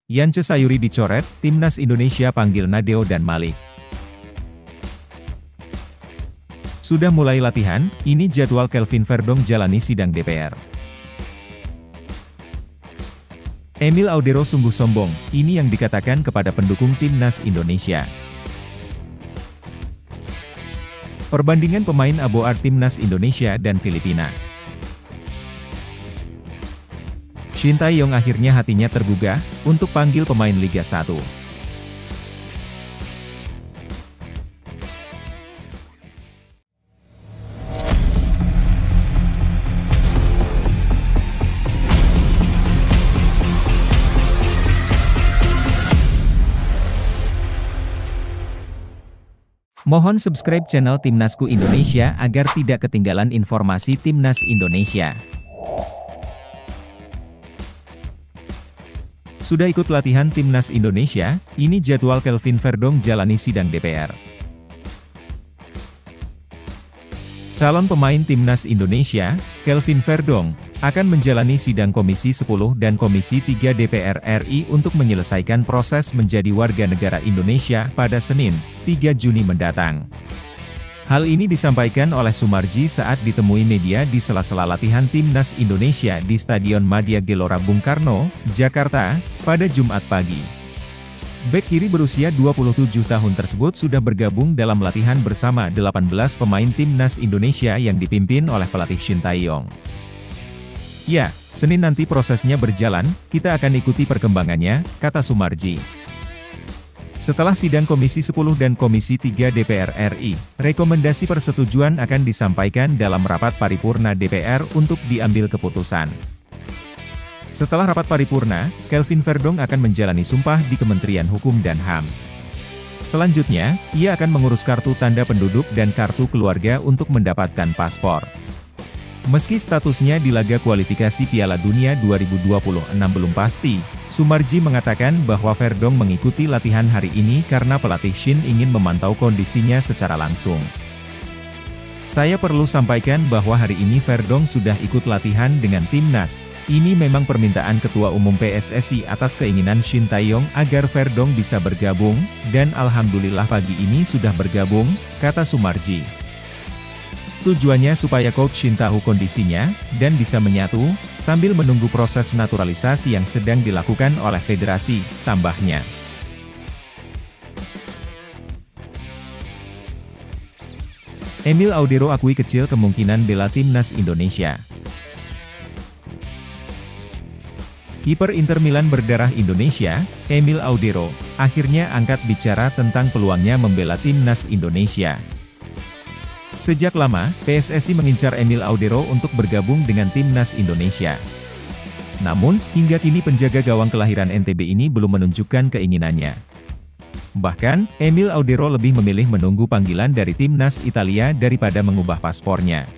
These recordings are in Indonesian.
Yance Sayuri dicoret, Timnas Indonesia panggil Nadeo dan Malik. Sudah mulai latihan, ini jadwal Kelvin Verdong jalani sidang DPR. Emil Audero sungguh sombong, ini yang dikatakan kepada pendukung Timnas Indonesia. Perbandingan pemain Aboard Timnas Indonesia dan Filipina. Shin Tae-yong akhirnya hatinya tergugah, untuk panggil pemain Liga 1. Mohon subscribe channel Timnasku Indonesia agar tidak ketinggalan informasi Timnas Indonesia. Sudah ikut latihan Timnas Indonesia, ini jadwal Kelvin Verdong jalani sidang DPR. Calon pemain Timnas Indonesia, Kelvin Verdong, akan menjalani sidang Komisi 10 dan Komisi 3 DPR RI untuk menyelesaikan proses menjadi warga negara Indonesia pada Senin, 3 Juni mendatang. Hal ini disampaikan oleh Soemarji saat ditemui media di sela-sela latihan Timnas Indonesia di Stadion Madia Gelora Bung Karno, Jakarta, pada Jumat pagi. Bek kiri berusia 27 tahun tersebut sudah bergabung dalam latihan bersama 18 pemain Timnas Indonesia yang dipimpin oleh pelatih Shin Tae-yong. Ya, Senin nanti prosesnya berjalan, kita akan ikuti perkembangannya, kata Soemarji. Setelah sidang Komisi 10 dan Komisi 3 DPR RI, rekomendasi persetujuan akan disampaikan dalam rapat paripurna DPR untuk diambil keputusan. Setelah rapat paripurna, Kelvin Verdong akan menjalani sumpah di Kementerian Hukum dan HAM. Selanjutnya, ia akan mengurus kartu tanda penduduk dan kartu keluarga untuk mendapatkan paspor. Meski statusnya di laga kualifikasi Piala Dunia 2026 belum pasti, Soemarji mengatakan bahwa Verdong mengikuti latihan hari ini karena pelatih Shin ingin memantau kondisinya secara langsung. Saya perlu sampaikan bahwa hari ini Verdong sudah ikut latihan dengan Timnas. Ini memang permintaan Ketua Umum PSSI atas keinginan Shin Tae-yong agar Verdong bisa bergabung, dan alhamdulillah pagi ini sudah bergabung, kata Soemarji. Tujuannya supaya Coach Shin tahu kondisinya, dan bisa menyatu, sambil menunggu proses naturalisasi yang sedang dilakukan oleh federasi, tambahnya. Emil Audero akui kecil kemungkinan bela Timnas Indonesia. Kiper Inter Milan berdarah Indonesia, Emil Audero, akhirnya angkat bicara tentang peluangnya membela Timnas Indonesia. Sejak lama, PSSI mengincar Emil Audero untuk bergabung dengan Timnas Indonesia. Namun, hingga kini penjaga gawang kelahiran NTB ini belum menunjukkan keinginannya. Bahkan, Emil Audero lebih memilih menunggu panggilan dari Timnas Italia daripada mengubah paspornya.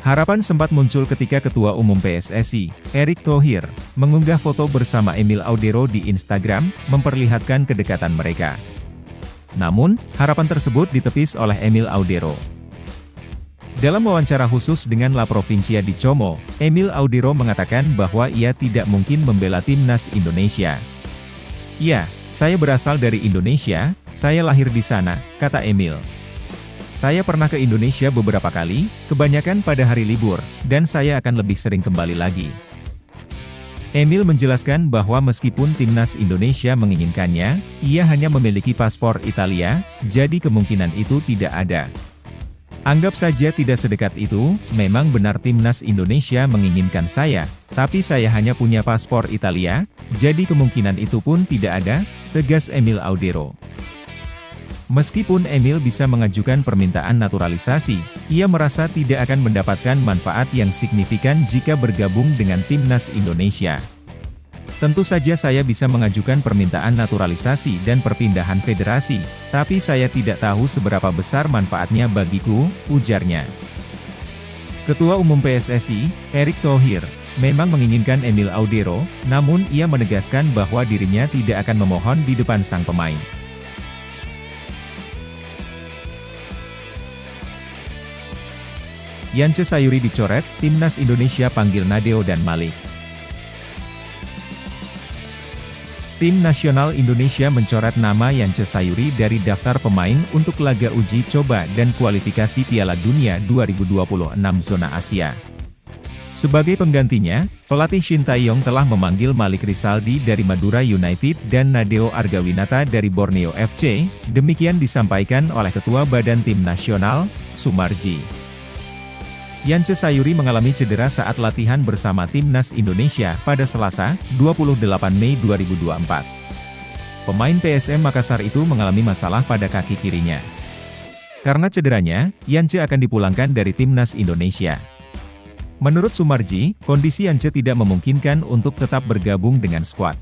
Harapan sempat muncul ketika Ketua Umum PSSI, Erick Thohir, mengunggah foto bersama Emil Audero di Instagram, memperlihatkan kedekatan mereka. Namun, harapan tersebut ditepis oleh Emil Audero. Dalam wawancara khusus dengan La Provincia di Como, Emil Audero mengatakan bahwa ia tidak mungkin membela Timnas Indonesia. Ya, saya berasal dari Indonesia, saya lahir di sana, kata Emil. Saya pernah ke Indonesia beberapa kali, kebanyakan pada hari libur, dan saya akan lebih sering kembali lagi. Emil menjelaskan bahwa meskipun Timnas Indonesia menginginkannya, ia hanya memiliki paspor Italia, jadi kemungkinan itu tidak ada. Anggap saja tidak sedekat itu, memang benar Timnas Indonesia menginginkan saya, tapi saya hanya punya paspor Italia, jadi kemungkinan itu pun tidak ada, tegas Emil Audero. Meskipun Emil bisa mengajukan permintaan naturalisasi, ia merasa tidak akan mendapatkan manfaat yang signifikan jika bergabung dengan Timnas Indonesia. Tentu saja saya bisa mengajukan permintaan naturalisasi dan perpindahan federasi, tapi saya tidak tahu seberapa besar manfaatnya bagiku, ujarnya. Ketua Umum PSSI, Erick Thohir, memang menginginkan Emil Audero, namun ia menegaskan bahwa dirinya tidak akan memohon di depan sang pemain. Yance Sayuri dicoret, Timnas Indonesia panggil Nadeo dan Malik. Tim nasional Indonesia mencoret nama Yance Sayuri dari daftar pemain untuk laga uji coba dan kualifikasi Piala Dunia 2026 zona Asia. Sebagai penggantinya, pelatih Shin Tae-yong telah memanggil Malik Rizaldi dari Madura United dan Nadeo Argawinata dari Borneo FC, demikian disampaikan oleh Ketua Badan Tim Nasional, Sumarji. Yance Sayuri mengalami cedera saat latihan bersama Timnas Indonesia pada Selasa, 28 Mei 2024. Pemain PSM Makassar itu mengalami masalah pada kaki kirinya. Karena cederanya, Yance akan dipulangkan dari Timnas Indonesia. Menurut Sumarji, kondisi Yance tidak memungkinkan untuk tetap bergabung dengan skuad.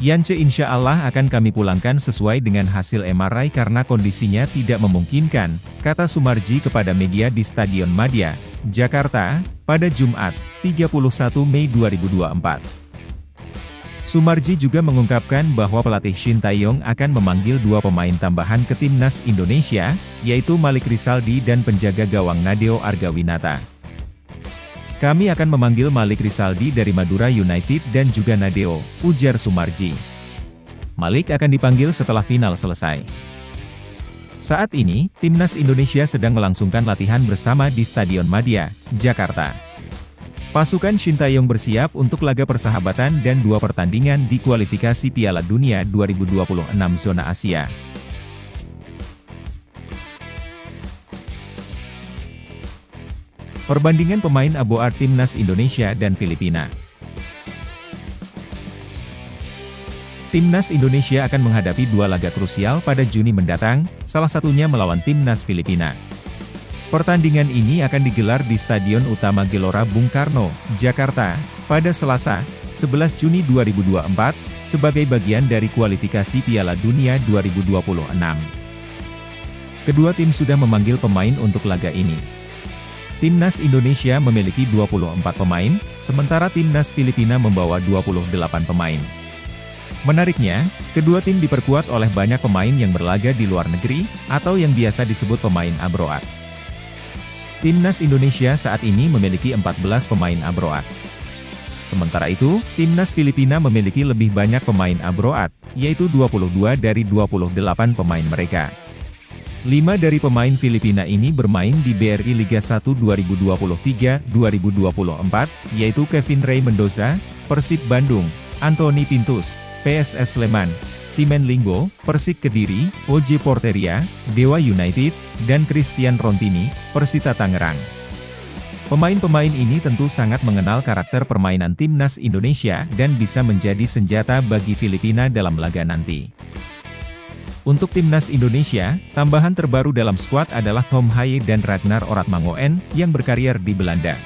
Yance insya Allah akan kami pulangkan sesuai dengan hasil MRI karena kondisinya tidak memungkinkan, kata Sumarji kepada media di Stadion Madia, Jakarta, pada Jumat, 31 Mei 2024. Sumarji juga mengungkapkan bahwa pelatih Shin Tae-yong akan memanggil 2 pemain tambahan ke Timnas Indonesia, yaitu Malik Rizaldi dan penjaga gawang Nadeo Argawinata. Kami akan memanggil Malik Rizaldi dari Madura United dan juga Nadeo, ujar Sumarji. Malik akan dipanggil setelah final selesai. Saat ini, Timnas Indonesia sedang melangsungkan latihan bersama di Stadion Madia, Jakarta. Pasukan Shin Tae-yong bersiap untuk laga persahabatan dan 2 pertandingan di kualifikasi Piala Dunia 2026 zona Asia. Perbandingan pemain ABOA Timnas Indonesia dan Filipina. Timnas Indonesia akan menghadapi 2 laga krusial pada Juni mendatang, salah satunya melawan Timnas Filipina. Pertandingan ini akan digelar di Stadion Utama Gelora Bung Karno, Jakarta, pada Selasa, 11 Juni 2024, sebagai bagian dari kualifikasi Piala Dunia 2026. Kedua tim sudah memanggil pemain untuk laga ini. Timnas Indonesia memiliki 24 pemain, sementara Timnas Filipina membawa 28 pemain. Menariknya, kedua tim diperkuat oleh banyak pemain yang berlaga di luar negeri, atau yang biasa disebut pemain abroad. Timnas Indonesia saat ini memiliki 14 pemain abroad. Sementara itu, Timnas Filipina memiliki lebih banyak pemain abroad, yaitu 22 dari 28 pemain mereka. 5 dari pemain Filipina ini bermain di BRI Liga 1 2023-2024, yaitu Kevin Rey Mendoza, Persib Bandung, Anthony Pintus, PSS Sleman, Simen Linggo, Persik Kediri, OJ Porteria, Dewa United, dan Christian Rontini, Persita Tangerang. Pemain-pemain ini tentu sangat mengenal karakter permainan Timnas Indonesia dan bisa menjadi senjata bagi Filipina dalam laga nanti. Untuk Timnas Indonesia, tambahan terbaru dalam skuad adalah Tom Haye dan Ragnar Oratmangoen, yang berkarier di Belanda.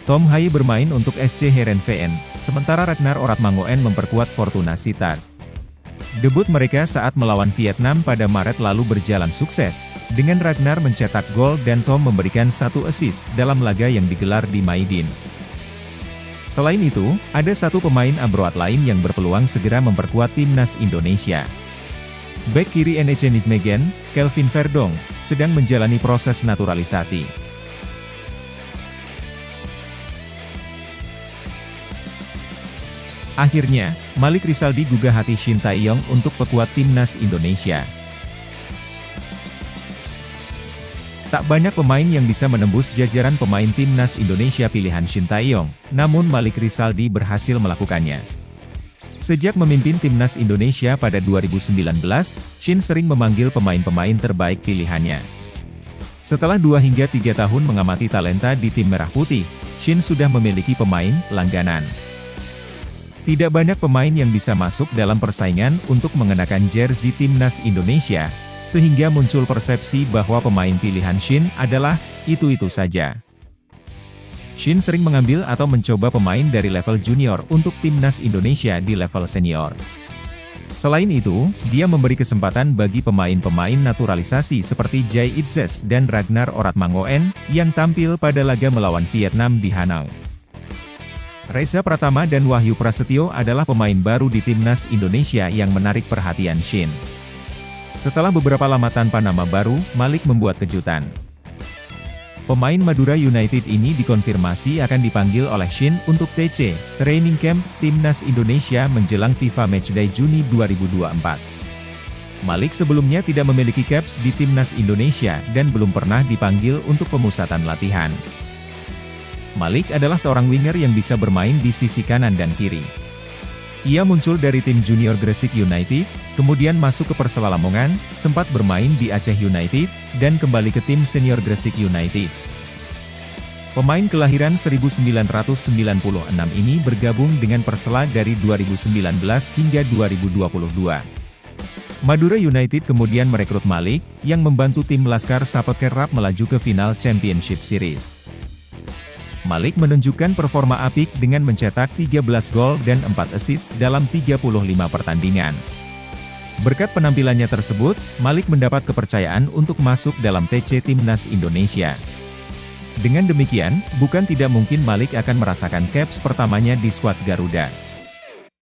Tom Haye bermain untuk SC Heerenveen, sementara Ragnar Oratmangoen memperkuat Fortuna Sittard. Debut mereka saat melawan Vietnam pada Maret lalu berjalan sukses, dengan Ragnar mencetak gol dan Tom memberikan 1 assist dalam laga yang digelar di Maidin. Selain itu, ada 1 pemain abroad lain yang berpeluang segera memperkuat Timnas Indonesia. Bek kiri NEC Nijmegen, Kelvin Verdong, sedang menjalani proses naturalisasi. Akhirnya, Malik Rizaldi gugah hati Shin Tae-yong untuk pekuat Timnas Indonesia. Tak banyak pemain yang bisa menembus jajaran pemain Timnas Indonesia pilihan Shin Tae-yong, namun Malik Rizaldi berhasil melakukannya. Sejak memimpin Timnas Indonesia pada 2019, Shin sering memanggil pemain-pemain terbaik pilihannya. Setelah 2 hingga 3 tahun mengamati talenta di tim Merah Putih, Shin sudah memiliki pemain langganan. Tidak banyak pemain yang bisa masuk dalam persaingan untuk mengenakan jersey Timnas Indonesia, sehingga muncul persepsi bahwa pemain pilihan Shin adalah itu-itu saja. Shin sering mengambil atau mencoba pemain dari level junior untuk Timnas Indonesia di level senior. Selain itu, dia memberi kesempatan bagi pemain-pemain naturalisasi seperti Jai Itzes dan Ragnar Oratmangoen, yang tampil pada laga melawan Vietnam di Hanau. Reza Pratama dan Wahyu Prasetyo adalah pemain baru di Timnas Indonesia yang menarik perhatian Shin. Setelah beberapa lama tanpa nama baru, Malik membuat kejutan. Pemain Madura United ini dikonfirmasi akan dipanggil oleh Shin untuk TC, Training Camp, Timnas Indonesia menjelang FIFA Matchday Juni 2024. Malik sebelumnya tidak memiliki caps di Timnas Indonesia dan belum pernah dipanggil untuk pemusatan latihan. Malik adalah seorang winger yang bisa bermain di sisi kanan dan kiri. Ia muncul dari tim junior Gresik United, kemudian masuk ke Persela Lamongan, sempat bermain di Aceh United, dan kembali ke tim senior Gresik United. Pemain kelahiran 1996 ini bergabung dengan Persela dari 2019 hingga 2022. Madura United kemudian merekrut Malik, yang membantu tim Laskar Sapet kerap melaju ke final Championship Series. Malik menunjukkan performa apik dengan mencetak 13 gol dan 4 assist dalam 35 pertandingan. Berkat penampilannya tersebut, Malik mendapat kepercayaan untuk masuk dalam TC Timnas Indonesia. Dengan demikian, bukan tidak mungkin Malik akan merasakan caps pertamanya di skuad Garuda.